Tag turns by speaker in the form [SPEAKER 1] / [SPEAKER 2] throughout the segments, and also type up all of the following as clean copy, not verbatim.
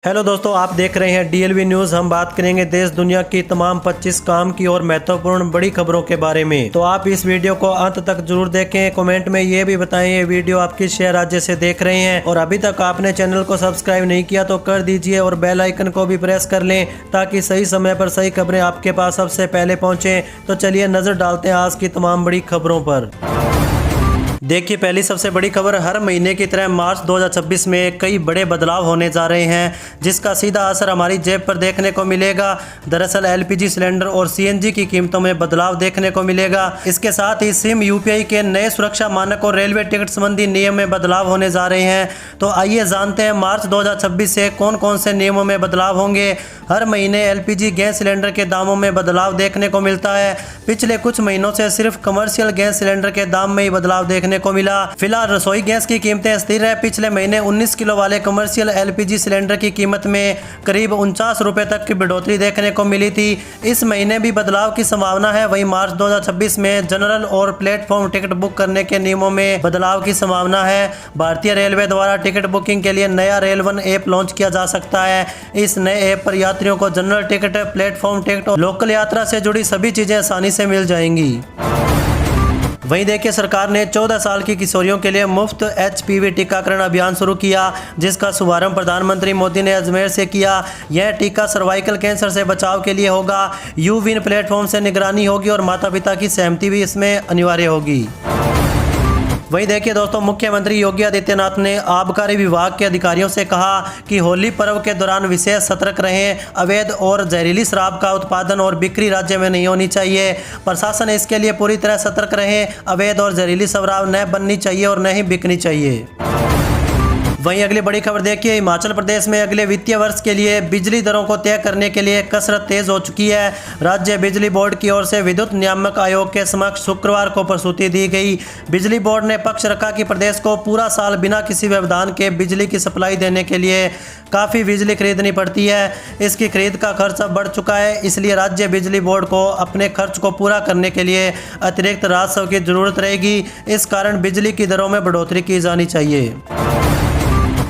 [SPEAKER 1] Hello दोस्तों, आप देख रहे हैं डीएलवी न्यूज। हम बात करेंगे देश दुनिया की तमाम 25 काम की और महत्वपूर्ण बड़ी खबरों के बारे में। तो आप इस वीडियो को अंत तक जरूर देखें। कमेंट में ये भी बताएं ये वीडियो आप किस शहर राज्य से देख रहे हैं, और अभी तक आपने चैनल को सब्सक्राइब नहीं किया तो कर दीजिए और बेल आइकन को भी प्रेस कर लें ताकि सही समय पर सही खबरें आपके पास सबसे पहले पहुँचे। तो चलिए नजर डालते हैं आज की तमाम बड़ी खबरों पर। देखिए, पहली सबसे बड़ी खबर, हर महीने की तरह मार्च 2026 में कई बड़े बदलाव होने जा रहे हैं जिसका सीधा असर हमारी जेब पर देखने को मिलेगा। दरअसल एलपीजी सिलेंडर और सीएनजी की कीमतों में बदलाव देखने को मिलेगा। इसके साथ ही सिम यूपीआई के नए सुरक्षा मानक और रेलवे टिकट संबंधी नियम में बदलाव होने जा रहे हैं। तो आइए जानते हैं मार्च 2026 से कौन कौन से नियमों में बदलाव होंगे। हर महीने एलपीजी गैस सिलेंडर के दामों में बदलाव देखने को मिलता है। पिछले कुछ महीनों से सिर्फ कमर्शियल गैस सिलेंडर के दाम में ही बदलाव देखने को मिला। फिलहाल रसोई गैस की कीमतें स्थिर है। पिछले महीने 19 किलो वाले कमर्शियल एलपीजी सिलेंडर की कीमत में करीब 49 रुपए तक की बढ़ोतरी देखने को मिली थी। इस महीने भी बदलाव की संभावना है। वहीं मार्च 2026 में जनरल और प्लेटफॉर्म टिकट बुक करने के नियमों में बदलाव की संभावना है। भारतीय रेलवे द्वारा टिकट बुकिंग के लिए नया रेल वन ऐप लॉन्च किया जा सकता है। इस नए ऐप पर यात्रियों को जनरल टिकट, प्लेटफॉर्म टिकट और लोकल यात्रा से जुड़ी सभी चीजें आसानी से मिल जाएंगी। वहीं देखिए, सरकार ने 14 साल की किशोरियों के लिए मुफ्त HPV टीकाकरण अभियान शुरू किया जिसका शुभारंभ प्रधानमंत्री मोदी ने अजमेर से किया। यह टीका सर्वाइकल कैंसर से बचाव के लिए होगा। यूविन प्लेटफॉर्म से निगरानी होगी और माता पिता की सहमति भी इसमें अनिवार्य होगी। वहीं देखिए दोस्तों, मुख्यमंत्री योगी आदित्यनाथ ने आबकारी विभाग के अधिकारियों से कहा कि होली पर्व के दौरान विशेष सतर्क रहें। अवैध और जहरीली शराब का उत्पादन और बिक्री राज्य में नहीं होनी चाहिए। प्रशासन इसके लिए पूरी तरह सतर्क रहे। अवैध और जहरीली शराब न बननी चाहिए और न ही बिकनी चाहिए। वहीं अगली बड़ी खबर देखिए, हिमाचल प्रदेश में अगले वित्तीय वर्ष के लिए बिजली दरों को तय करने के लिए कसरत तेज हो चुकी है। राज्य बिजली बोर्ड की ओर से विद्युत नियामक आयोग के समक्ष शुक्रवार को प्रस्तुति दी गई। बिजली बोर्ड ने पक्ष रखा कि प्रदेश को पूरा साल बिना किसी व्यवधान के बिजली की सप्लाई देने के लिए काफ़ी बिजली खरीदनी पड़ती है। इसकी खरीद का खर्च अब बढ़ चुका है, इसलिए राज्य बिजली बोर्ड को अपने खर्च को पूरा करने के लिए अतिरिक्त राजस्व की जरूरत रहेगी। इस कारण बिजली की दरों में बढ़ोतरी की जानी चाहिए।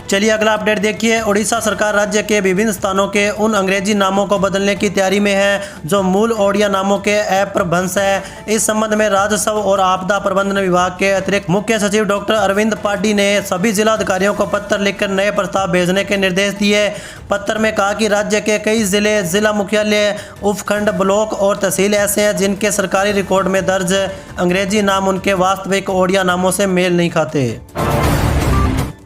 [SPEAKER 1] चलिए अगला अपडेट देखिए, उड़ीसा सरकार राज्य के विभिन्न स्थानों के उन अंग्रेजी नामों को बदलने की तैयारी में है जो मूल ओडिया नामों के अपभ्रंश है। इस संबंध में राजस्व और आपदा प्रबंधन विभाग के अतिरिक्त मुख्य सचिव डॉक्टर अरविंद पाटी ने सभी जिला अधिकारियों को पत्र लिखकर नए प्रस्ताव भेजने के निर्देश दिए। पत्र में कहा कि राज्य के कई जिले, जिला मुख्यालय, उपखंड, ब्लॉक और तहसील ऐसे हैं जिनके सरकारी रिकॉर्ड में दर्ज अंग्रेजी नाम उनके वास्तविक ओडिया नामों से मेल नहीं खाते।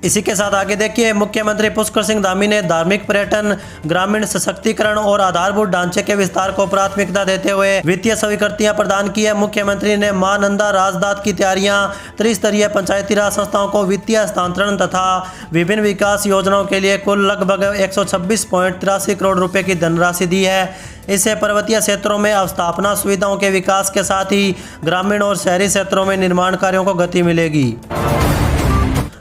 [SPEAKER 1] इसी के साथ आगे देखिए, मुख्यमंत्री पुष्कर सिंह धामी ने धार्मिक पर्यटन, ग्रामीण सशक्तिकरण और आधारभूत ढांचे के विस्तार को प्राथमिकता देते हुए वित्तीय स्वीकृतियां प्रदान की है। मुख्यमंत्री ने मां नंदा राजदात की तैयारियां, त्रिस्तरीय पंचायती राज संस्थाओं को वित्तीय हस्तांतरण तथा विभिन्न विकास योजनाओं के लिए कुल लगभग 126.83 करोड़ रुपए की धनराशि दी है। इससे पर्वतीय क्षेत्रों में अवस्थापना सुविधाओं के विकास के साथ ही ग्रामीण और शहरी क्षेत्रों में निर्माण कार्यों को गति मिलेगी।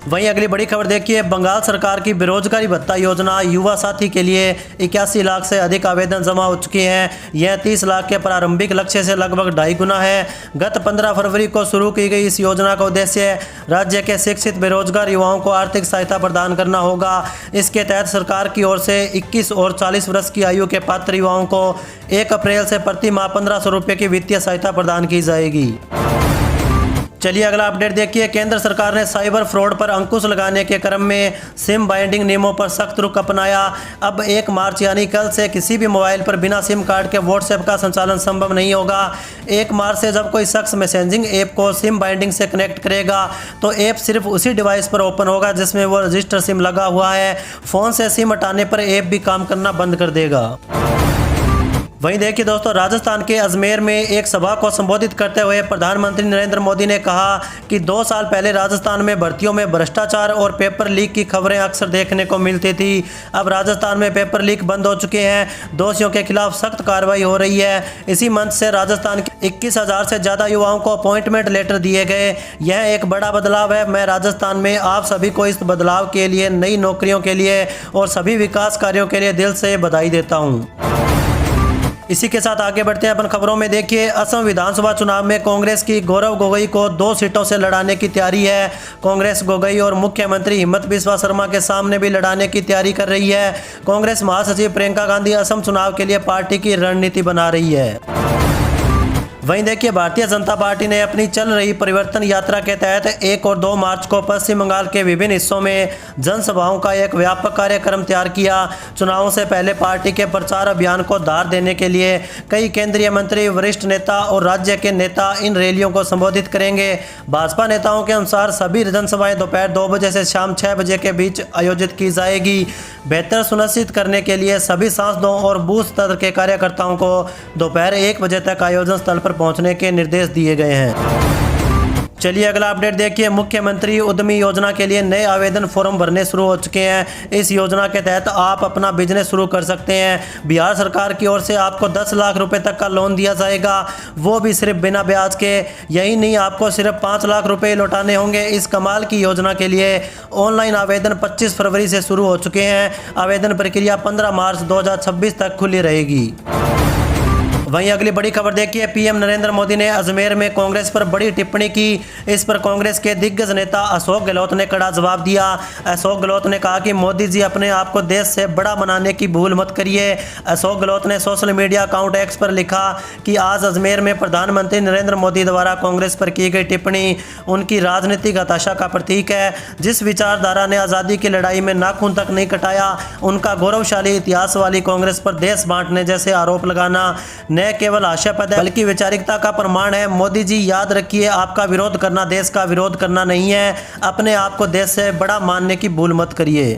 [SPEAKER 1] वहीं अगली बड़ी खबर देखिए, बंगाल सरकार की बेरोजगारी भत्ता योजना युवा साथी के लिए 81 लाख से अधिक आवेदन जमा हो चुके हैं। यह 30 लाख के प्रारंभिक लक्ष्य से लगभग 2.5 गुना है। गत 15 फरवरी को शुरू की गई इस योजना का उद्देश्य राज्य के शिक्षित बेरोजगार युवाओं को आर्थिक सहायता प्रदान करना होगा। इसके तहत सरकार की ओर से 21 और 40 वर्ष की आयु के पात्र युवाओं को 1 अप्रैल से प्रति माह 1500 रुपये की वित्तीय सहायता प्रदान की जाएगी। चलिए अगला अपडेट देखिए, केंद्र सरकार ने साइबर फ्रॉड पर अंकुश लगाने के क्रम में सिम बाइंडिंग नियमों पर सख्त रुख अपनाया। अब 1 मार्च यानी कल से किसी भी मोबाइल पर बिना सिम कार्ड के व्हाट्सएप का संचालन संभव नहीं होगा। 1 मार्च से जब कोई शख्स मैसेजिंग ऐप को सिम बाइंडिंग से कनेक्ट करेगा तो ऐप सिर्फ उसी डिवाइस पर ओपन होगा जिसमें वो रजिस्टर सिम लगा हुआ है। फ़ोन से सिम हटाने पर ऐप भी काम करना बंद कर देगा। वहीं देखिए दोस्तों, राजस्थान के अजमेर में एक सभा को संबोधित करते हुए प्रधानमंत्री नरेंद्र मोदी ने कहा कि 2 साल पहले राजस्थान में भर्तियों में भ्रष्टाचार और पेपर लीक की खबरें अक्सर देखने को मिलती थी। अब राजस्थान में पेपर लीक बंद हो चुके हैं। दोषियों के खिलाफ सख्त कार्रवाई हो रही है। इसी मंच से राजस्थान के 21,000 से ज़्यादा युवाओं को अपॉइंटमेंट लेटर दिए गए। यह एक बड़ा बदलाव है। मैं राजस्थान में आप सभी को इस बदलाव के लिए, नई नौकरियों के लिए और सभी विकास कार्यों के लिए दिल से बधाई देता हूँ। इसी के साथ आगे बढ़ते हैं अपन खबरों में। देखिए, असम विधानसभा चुनाव में कांग्रेस की गौरव गोगोई को 2 सीटों से लड़ाने की तैयारी है। कांग्रेस गोगोई और मुख्यमंत्री हिमंत बिस्वा शर्मा के सामने भी लड़ाने की तैयारी कर रही है। कांग्रेस महासचिव प्रियंका गांधी असम चुनाव के लिए पार्टी की रणनीति बना रही है। वहीं देखिए, भारतीय जनता पार्टी ने अपनी चल रही परिवर्तन यात्रा के तहत 1 और 2 मार्च को पश्चिम बंगाल के विभिन्न हिस्सों में जनसभाओं का एक व्यापक कार्यक्रम तैयार किया। चुनावों से पहले पार्टी के प्रचार अभियान को धार देने के लिए कई केंद्रीय मंत्री, वरिष्ठ नेता और राज्य के नेता इन रैलियों को संबोधित करेंगे। भाजपा नेताओं के अनुसार सभी जनसभाएं दोपहर 2 बजे से शाम 6 बजे के बीच आयोजित की जाएगी। बेहतर सुनिश्चित करने के लिए सभी सांसदों और बूथ स्तर के कार्यकर्ताओं को दोपहर 1 बजे तक आयोजन स्थल पर पहुंचने के निर्देश दिए गए हैं। चलिए अगला अपडेट देखिए। मुख्यमंत्री उद्यमी योजना के लिए नए आवेदन फॉर्म भरने शुरू हो चुके हैं। इस योजना के तहत आप अपना बिजनेस शुरू कर सकते हैं। बिहार सरकार की ओर से आपको 10 लाख रुपए तक का लोन दिया जाएगा, वो भी सिर्फ बिना ब्याज के। यही नहीं, आपको सिर्फ 5 लाख रुपए लौटाने होंगे। इस कमाल की योजना के लिए ऑनलाइन आवेदन 25 फरवरी से शुरू हो चुके हैं। आवेदन प्रक्रिया 15 मार्च 2026 तक खुली रहेगी। वहीं अगली बड़ी खबर देखिए, पीएम नरेंद्र मोदी ने अजमेर में कांग्रेस पर बड़ी टिप्पणी की। इस पर कांग्रेस के दिग्गज नेता अशोक गहलोत ने कड़ा जवाब दिया। अशोक गहलोत ने कहा कि मोदी जी अपने आप को देश से बड़ा बनाने की भूल मत करिए। अशोक गहलोत ने सोशल मीडिया अकाउंट एक्स पर लिखा कि आज अजमेर में प्रधानमंत्री नरेंद्र मोदी द्वारा कांग्रेस पर की गई टिप्पणी उनकी राजनीतिक हताशा का प्रतीक है। जिस विचारधारा ने आज़ादी की लड़ाई में नाखून तक नहीं कटाया, उनका गौरवशाली इतिहास वाली कांग्रेस पर देश बांटने जैसे आरोप लगाना न केवल आशापद है बल्कि वैचारिकता का प्रमाण है। मोदी जी, याद रखिए, आपका विरोध करना देश का विरोध करना नहीं है। अपने आप को देश से बड़ा मानने की भूल मत करिए।